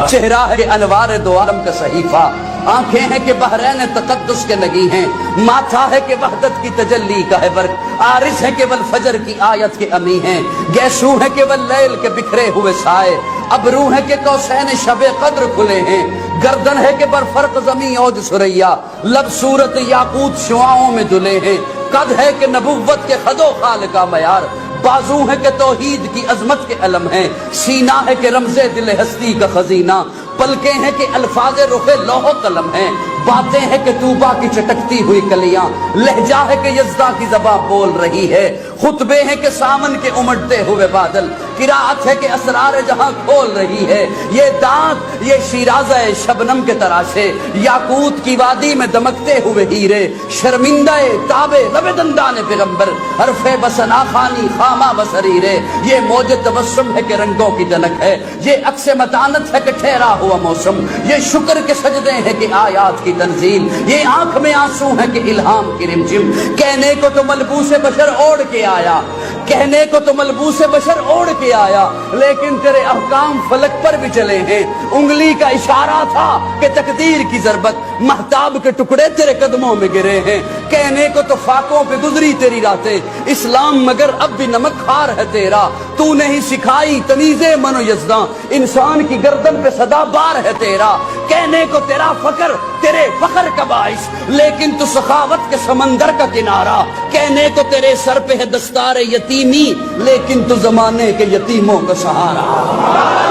چہرہ ہے انوار دو عالم کا صحیفہ، آنکھیں ہیں کہ بحرین تقدس کے لگی ہیں، ماتھا ہے کہ وحدت کی تجلی کا ہے برق، عارض ہے کہ والفجر کی آیت کے امی ہیں، گیسو ہے کہ واللیل کے بکھرے ہوئے سائے، ابرو ہے کہ قوسین شب قدر کھلے ہیں، گردن ہے کہ برفرق زمین اوج سریا، لب صورت یاقوت شعاؤں میں دھلے ہیں، قد ہے کہ نبوت کے خد و خال کا معیار، بازو ہے کہ توحید کی عظمت کے علم ہیں، سینہ ہے کہ رمز دل ہستی کا خزینہ، پلکیں ہیں کہ الفاظ رخ لوح و قلم ہیں، باتیں ہیں کہ طوبا کی چٹکتی ہوئی کلیاں، لہجہ ہے کہ یزداں کی زبان بول رہی ہے، خطبے ہیں کہ سامن کے امڑتے ہوئے بادل، قراءت ہے کہ اسرار جہاں کھول رہی ہے، یہ دانت یہ شیرازہ شبنم کے تراشے، یاقوت کی وادی میں دمکتے ہوئے ہیرے، شرمندہ تابے لب دندان پیغمبر، حرف بسنا خانی خامہ بسریرے، یہ موج تبسم ہے کہ رنگوں کی جنک ہے، یہ عکس متانت ہے کہ ٹھہرا ہوا موسم، یہ شکر کے سجدے ہیں کہ آیات کی تنزیل، یہ آنکھ میں آنسو ہے کہ الہام کی رمجم، کہنے کو تو ملبوس بشر اوڑھ کے آیا، کہنے کو تو ملبوس بشر اوڑھ کے آیا، لیکن تیرے احکام فلک پر بھی چلے ہیں، انگلی کا اشارہ تھا کہ تقدیر کی ضربت، مہتاب کے ٹکڑے تیرے قدموں میں گرے ہیں، کہنے کو تو فاقوں پہ گزری تیری راتیں، اسلام مگر اب بھی نمک خار ہے تیرا، تو نے ہی سکھائی تمیز من و یزداں، انسان کی گردن پہ صدا بار ہے تیرا، کہنے کو تیرا فخر تیرے فخر کا باعث، لیکن تو سخاوت کے سمندر کا کنارہ، کہنے کو تیرے سر پہ ہے دستار یتیمی، لیکن تو زمانے کے یتیموں کا سہارا۔